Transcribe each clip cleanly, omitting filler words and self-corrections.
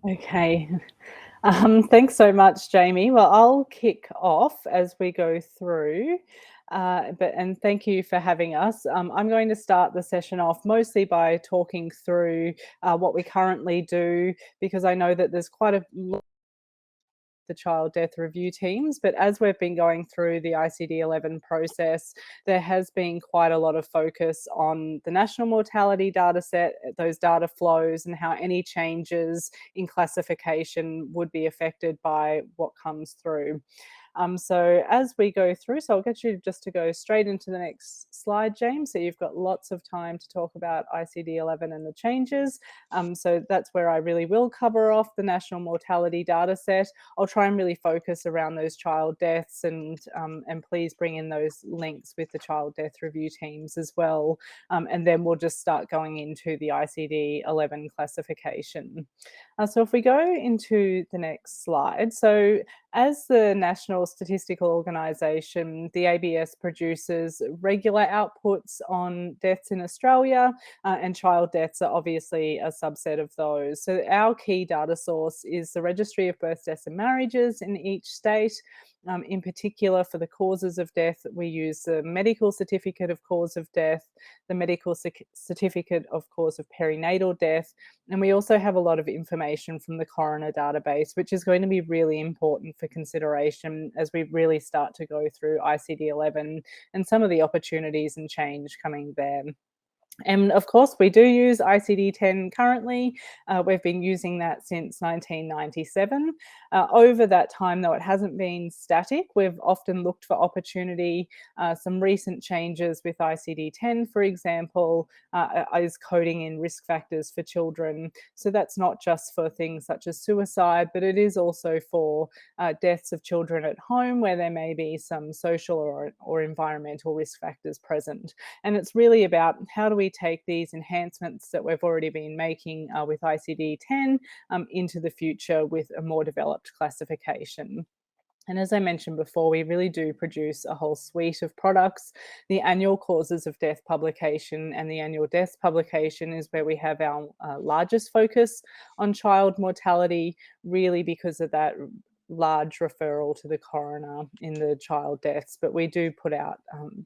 Okay. Thanks so much, Jamie. Well, I'll kick off as we go through. And thank you for having us. I'm going to start the session off mostly by talking through what we currently do, because I know that there's quite a the child death review teams. But as we've been going through the ICD-11 process, there has been quite a lot of focus on the national mortality data set, those data flows, and how any changes in classification would be affected by what comes through. So as we go through, so I'll get you just to go straight into the next slide, James. So you've got lots of time to talk about ICD-11 and the changes. So that's where I really will cover off the national mortality data set. I'll try and really focus around those child deaths, and please bring in those links with the child death review teams as well. And then we'll just start going into the ICD-11 classification. So if we go into the next slide, so as the National Statistical Organisation, the ABS produces regular outputs on deaths in Australia, and child deaths are obviously a subset of those. So our key data source is the Registry of Births, Deaths and Marriages in each state. In particular, for the causes of death, we use the medical certificate of cause of death, the medical certificate of cause of perinatal death, and we also have a lot of information from the coroner database, which is going to be really important for consideration as we really start to go through ICD-11 and some of the opportunities and change coming there. And of course, we do use ICD-10 currently. We've been using that since 1997. Over that time, though, it hasn't been static. We've often looked for opportunity. Some recent changes with ICD-10, for example, is coding in risk factors for children. So that's not just for things such as suicide, but it is also for deaths of children at home where there may be some social or environmental risk factors present. And it's really about how do we take these enhancements that we've already been making with ICD-10 into the future with a more developed classification. And as I mentioned before, we really do produce a whole suite of products. The annual causes of death publication and the annual deaths publication is where we have our largest focus on child mortality, really because of that large referral to the coroner in the child deaths. But we do put out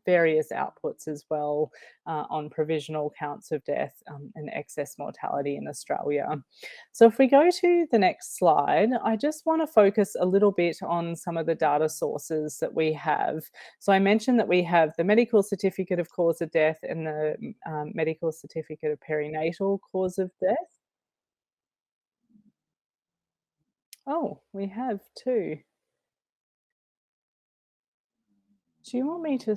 various outputs as well on provisional counts of death and excess mortality in Australia. So if we go to the next slide, I just want to focus a little bit on some of the data sources that we have. So I mentioned that we have the medical certificate of cause of death and the medical certificate of perinatal cause of death. Oh, we have two. Do you want me to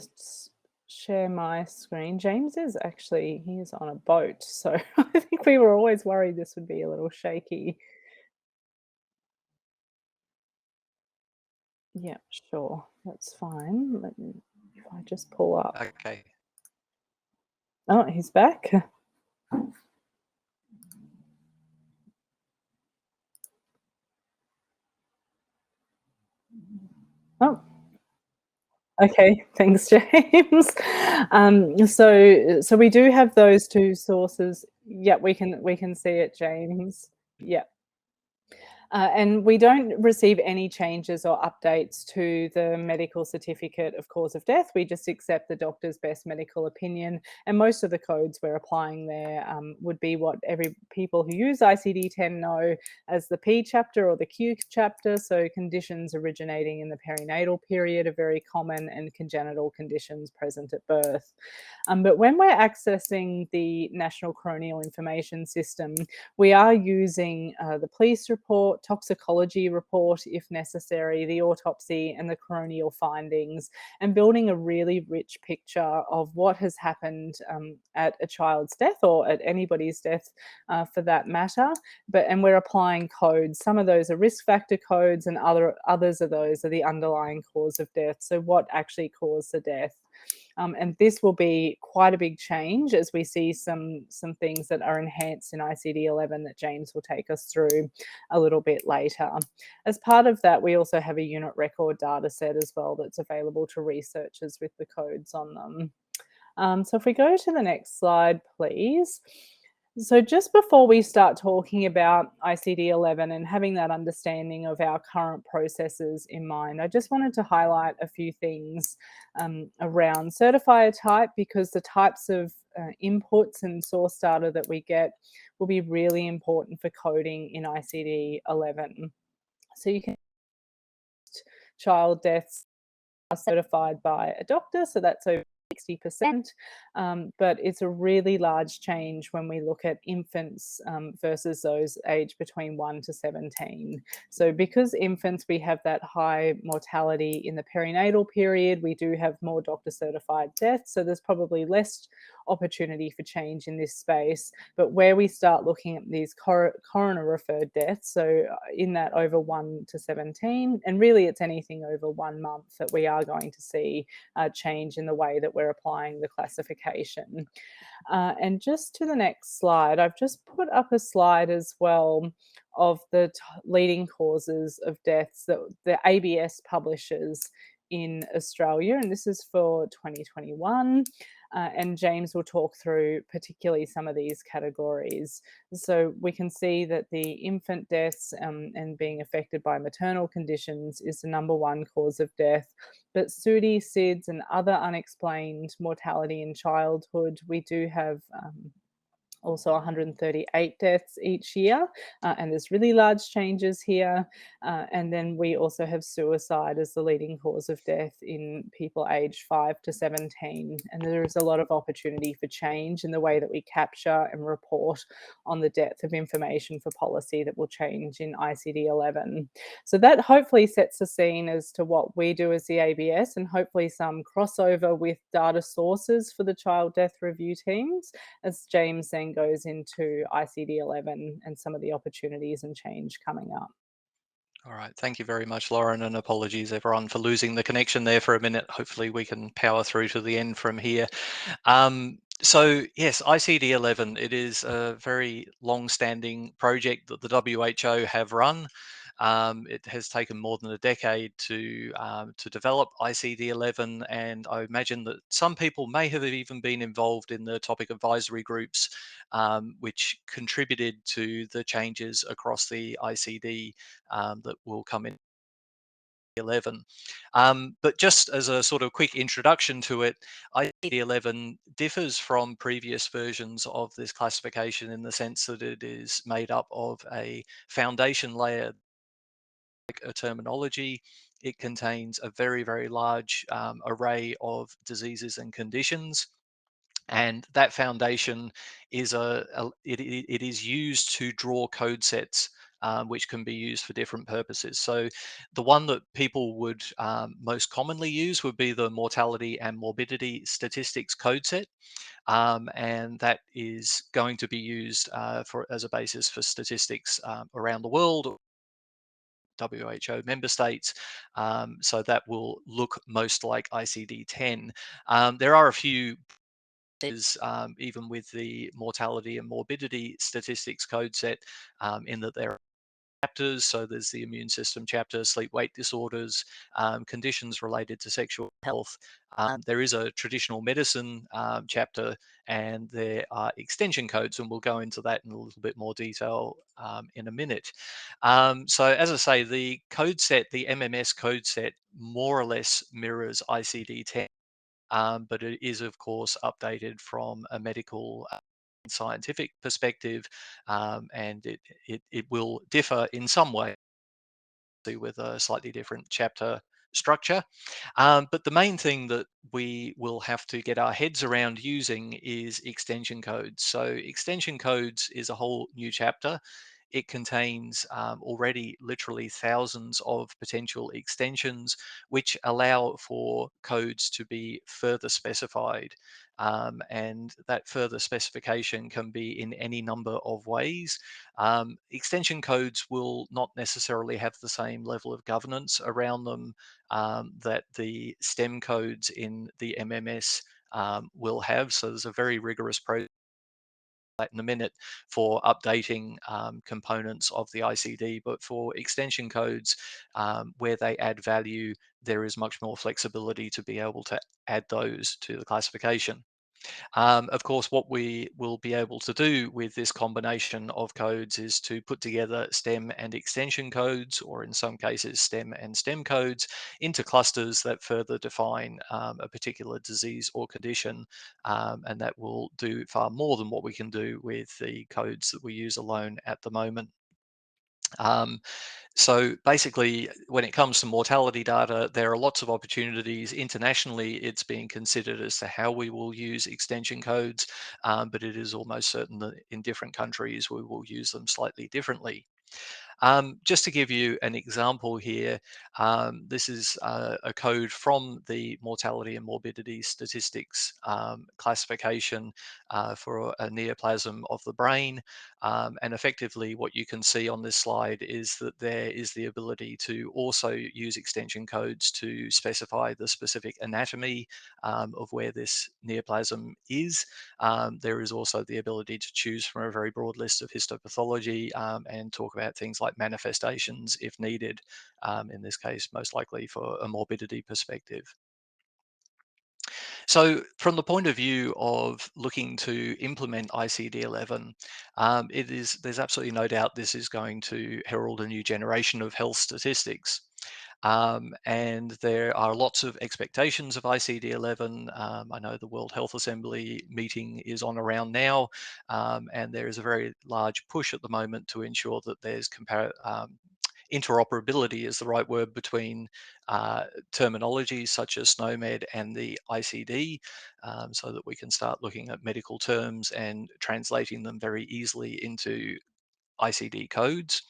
share my screen? James is actually, he's on a boat, so I think we were always worried this would be a little shaky. Yeah, sure. That's fine. Let me, if I just pull up. Okay. Oh, he's back. Oh, okay. Thanks, James. So we do have those two sources. Yeah, we can see it, James. Yeah. And we don't receive any changes or updates to the medical certificate of cause of death. We just accept the doctor's best medical opinion. And most of the codes we're applying there would be what every people who use ICD-10 know as the P chapter or the Q chapter. So conditions originating in the perinatal period are very common, and congenital conditions present at birth. But when we're accessing the National Coronial Information System, we are using the police report, toxicology report if necessary, the autopsy and the coronial findings, and building a really rich picture of what has happened at a child's death or at anybody's death for that matter. And we're applying codes. Some of those are risk factor codes, and others of those are the underlying cause of death. So what actually caused the death? And this will be quite a big change as we see some things that are enhanced in ICD-11 that James will take us through a little bit later. As part of that, we also have a unit record data set as well that's available to researchers with the codes on them. So if we go to the next slide, please. So, just before we start talking about ICD-11 and having that understanding of our current processes in mind, I just wanted to highlight a few things around certifier type, because the types of inputs and source data that we get will be really important for coding in ICD-11. So, you can child deaths are certified by a doctor, so that's over 60%. But it's a really large change when we look at infants versus those aged between 1 to 17. So, because infants, we have that high mortality in the perinatal period, we do have more doctor certified deaths. So, there's probably less opportunity for change in this space. But where we start looking at these coroner referred deaths, so in that over 1 to 17, and really it's anything over 1 month, that we are going to see a change in the way that we're applying the classification. And just to the next slide, I've just put up a slide as well of the leading causes of deaths that the ABS publishes in Australia, and this is for 2021. And James will talk through particularly some of these categories. So we can see that the infant deaths and being affected by maternal conditions is the number one cause of death. But SUDI, SIDS, and other unexplained mortality in childhood, we do have also 138 deaths each year, and there's really large changes here. And then we also have suicide as the leading cause of death in people aged 5 to 17. And there is a lot of opportunity for change in the way that we capture and report on the depth of information for policy that will change in ICD-11. So that hopefully sets the scene as to what we do as the ABS, and hopefully some crossover with data sources for the child death review teams, as James then goes into ICD-11 and some of the opportunities and change coming up. All right, thank you very much, Lauren, and apologies everyone for losing the connection there for a minute. Hopefully we can power through to the end from here. So yes, ICD-11, it is a very long-standing project that the WHO have run. It has taken more than a decade to develop ICD-11, and I imagine that some people may have even been involved in the topic advisory groups, which contributed to the changes across the ICD that will come in 11. But just as a sort of quick introduction to it, ICD-11 differs from previous versions of this classification in the sense that it is made up of a foundation layer, like a terminology. It contains a very, very large array of diseases and conditions. And that foundation is it is used to draw code sets, which can be used for different purposes. So the one that people would most commonly use would be the mortality and morbidity statistics code set, and that is going to be used for as a basis for statistics around the world. WHO member states, so that will look most like ICD-10. There are a few is even with the mortality and morbidity statistics code set, in that there are chapters. So there's the immune system chapter, sleep wake disorders, conditions related to sexual health. There is a traditional medicine chapter, and there are extension codes, and we'll go into that in a little bit more detail in a minute. So as I say, the code set, the MMS code set, more or less mirrors ICD-10. But it is, of course, updated from a medical and scientific perspective, and it will differ in some way with a slightly different chapter structure. But the main thing that we will have to get our heads around using is extension codes. So extension codes is a whole new chapter. It contains already literally thousands of potential extensions, which allow for codes to be further specified. And that further specification can be in any number of ways. Extension codes will not necessarily have the same level of governance around them that the STEM codes in the MMS will have. So there's a very rigorous process in a minute for updating components of the ICD, but for extension codes, where they add value, there is much more flexibility to be able to add those to the classification. Of course, what we will be able to do with this combination of codes is to put together stem and extension codes, or in some cases stem and stem codes, into clusters that further define a particular disease or condition, and that will do far more than what we can do with the codes that we use alone at the moment. Um, so basically, when it comes to mortality data, there are lots of opportunities. Internationally, it's being considered as to how we will use extension codes, but it is almost certain that in different countries we will use them slightly differently. Just to give you an example here, this is a code from the mortality and morbidity statistics classification for a neoplasm of the brain. And effectively, what you can see on this slide is that there is the ability to also use extension codes to specify the specific anatomy of where this neoplasm is. There is also the ability to choose from a very broad list of histopathology and talk about things like manifestations if needed, in this case, most likely for a morbidity perspective. So from the point of view of looking to implement ICD-11, there's absolutely no doubt this is going to herald a new generation of health statistics. And there are lots of expectations of ICD-11. I know the World Health Assembly meeting is on around now, and there is a very large push at the moment to ensure that there's interoperability is the right word between terminologies such as SNOMED and the ICD, so that we can start looking at medical terms and translating them very easily into ICD codes.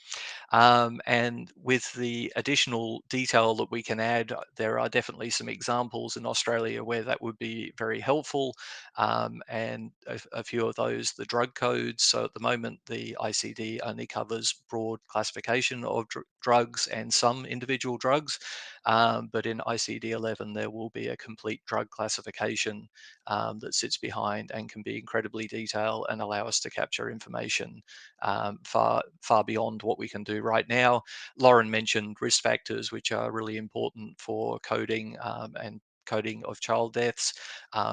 And with the additional detail that we can add, there are definitely some examples in Australia where that would be very helpful. And a few of those, the drug codes. So at the moment, the ICD only covers broad classification of drugs and some individual drugs. But in ICD-11, there will be a complete drug classification that sits behind and can be incredibly detailed and allow us to capture information far beyond what we can do right now. Lauren mentioned risk factors, which are really important for coding and coding of child deaths.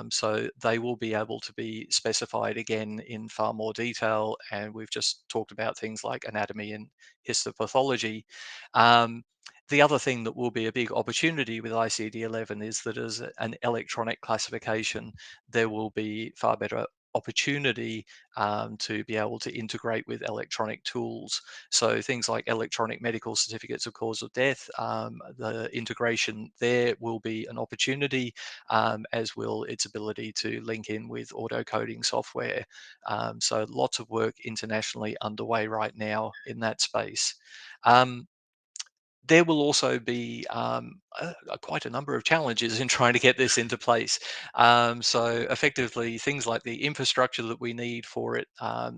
So they will be able to be specified again in far more detail. And we've just talked about things like anatomy and histopathology. Um, the other thing that will be a big opportunity with ICD-11 is that as an electronic classification, there will be far better opportunity to be able to integrate with electronic tools. So things like electronic medical certificates of cause of death, the integration there will be an opportunity, as will its ability to link in with auto coding software. So lots of work internationally underway right now in that space. Um, there will also be quite a number of challenges in trying to get this into place. So effectively, things like the infrastructure that we need for it,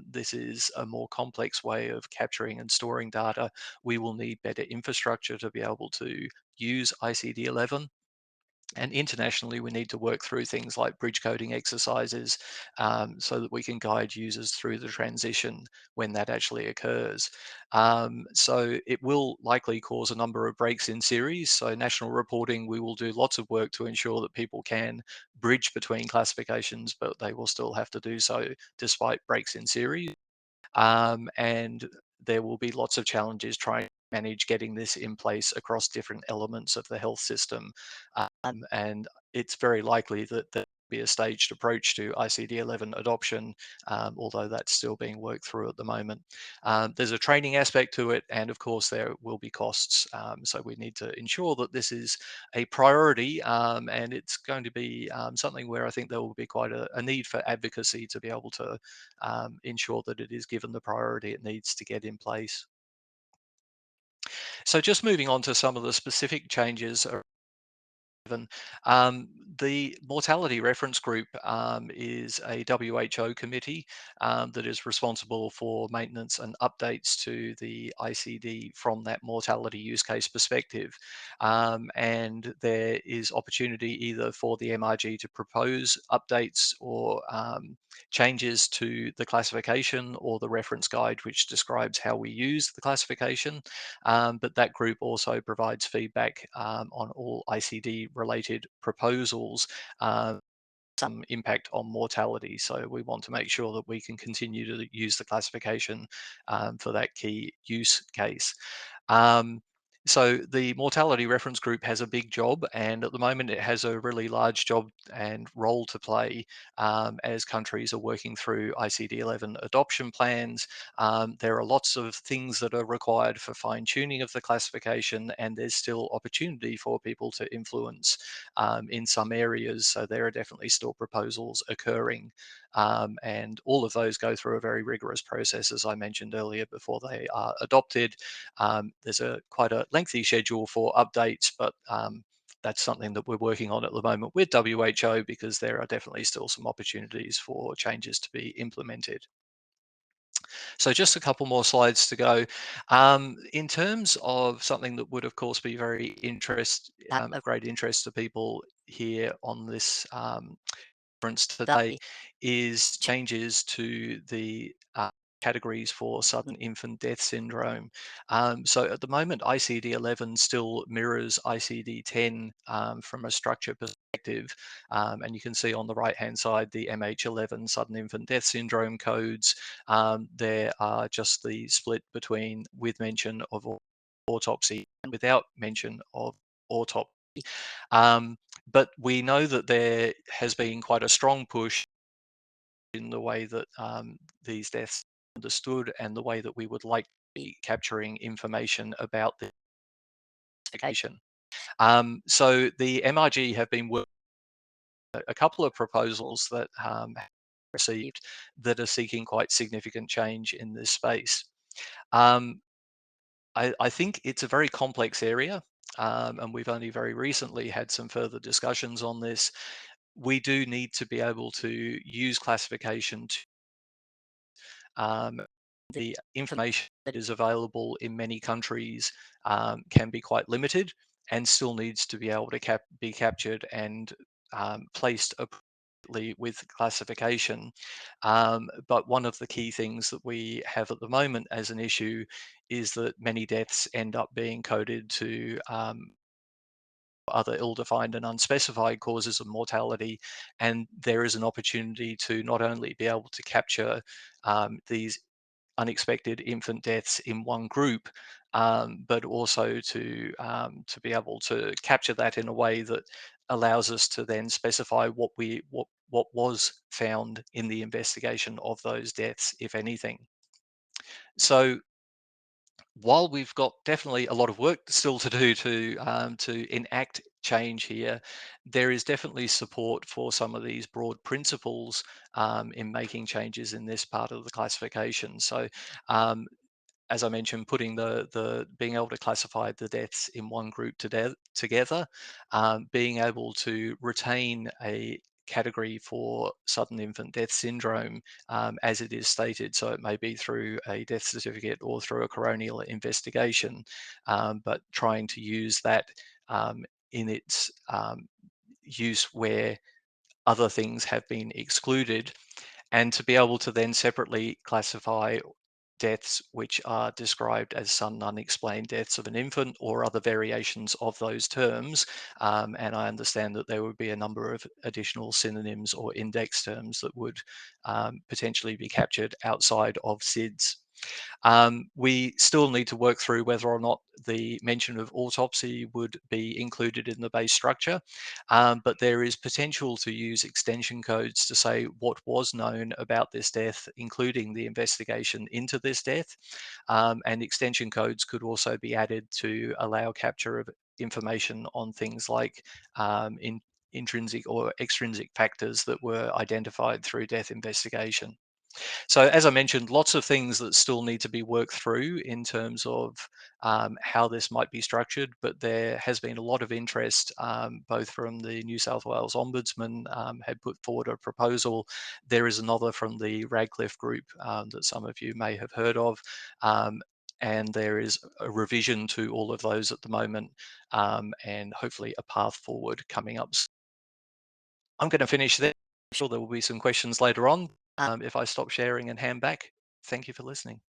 this is a more complex way of capturing and storing data. We will need better infrastructure to be able to use ICD-11. And internationally, we need to work through things like bridge coding exercises, so that we can guide users through the transition when that actually occurs. So it will likely cause a number of breaks in series. So national reporting, we will do lots of work to ensure that people can bridge between classifications, but they will still have to do so despite breaks in series. And there will be lots of challenges trying to manage getting this in place across different elements of the health system. And it's very likely that there will be a staged approach to ICD-11 adoption, although that's still being worked through at the moment. There's a training aspect to it, and of course there will be costs. So we need to ensure that this is a priority, and it's going to be something where I think there will be quite a need for advocacy to be able to ensure that it is given the priority it needs to get in place. So just moving on to some of the specific changes. And, the Mortality Reference Group is a WHO committee that is responsible for maintenance and updates to the ICD from that mortality use case perspective. And there is opportunity either for the MRG to propose updates or changes to the classification or the reference guide, which describes how we use the classification. But that group also provides feedback on all ICD related proposals. some impact on mortality. So we want to make sure that we can continue to use the classification for that key use case. So the mortality reference group has a big job, and at the moment it has a really large job and role to play as countries are working through ICD-11 adoption plans. There are lots of things that are required for fine-tuning of the classification, and there's still opportunity for people to influence in some areas. So there are definitely still proposals occurring, and all of those go through a very rigorous process, as I mentioned earlier, before they are adopted. There's quite a lengthy schedule for updates, but that's something that we're working on at the moment with WHO, because there are definitely still some opportunities for changes to be implemented. So just a couple more slides to go. In terms of something that would, of course, be of great interest to people here on this conference today, is changes to the categories for sudden infant death syndrome. So at the moment, ICD-11 still mirrors ICD-10 from a structure perspective. And you can see on the right-hand side, the MH11 sudden infant death syndrome codes. There are just the split between with mention of autopsy and without mention of autopsy. But we know that there has been quite a strong push in the way that these deaths are understood and the way that we would like to be capturing information about the investigation. So the MRG have been working a couple of proposals that have received that are seeking quite significant change in this space. I think it's a very complex area, and we've only very recently had some further discussions on this. We do need to be able to use classification to the information that is available in many countries can be quite limited and still needs to be able to be captured and placed appropriately with classification. But one of the key things that we have at the moment as an issue is that many deaths end up being coded to other ill-defined and unspecified causes of mortality, and there is an opportunity to not only be able to capture these unexpected infant deaths in one group, but also to be able to capture that in a way that allows us to then specify what was found in the investigation of those deaths, if anything. So while we've got definitely a lot of work still to do to enact change here, there is definitely support for some of these broad principles in making changes in this part of the classification. So as I mentioned, putting the being able to classify the deaths in one group together, being able to retain a category for sudden infant death syndrome as it is stated. So it may be through a death certificate or through a coronial investigation, but trying to use that in its use where other things have been excluded, and to be able to then separately classify deaths which are described as sudden unexplained deaths of an infant or other variations of those terms. And I understand that there would be a number of additional synonyms or index terms that would potentially be captured outside of SIDS. We still need to work through whether or not the mention of autopsy would be included in the base structure, but there is potential to use extension codes to say what was known about this death, including the investigation into this death, and extension codes could also be added to allow capture of information on things like intrinsic or extrinsic factors that were identified through death investigation. So as I mentioned, lots of things that still need to be worked through in terms of how this might be structured, but there has been a lot of interest, both from the New South Wales Ombudsman had put forward a proposal. There is another from the Radcliffe Group that some of you may have heard of. And there is a revision to all of those at the moment, and hopefully a path forward coming up. I'm going to finish there. I'm sure there will be some questions later on. If I stop sharing and hand back, thank you for listening.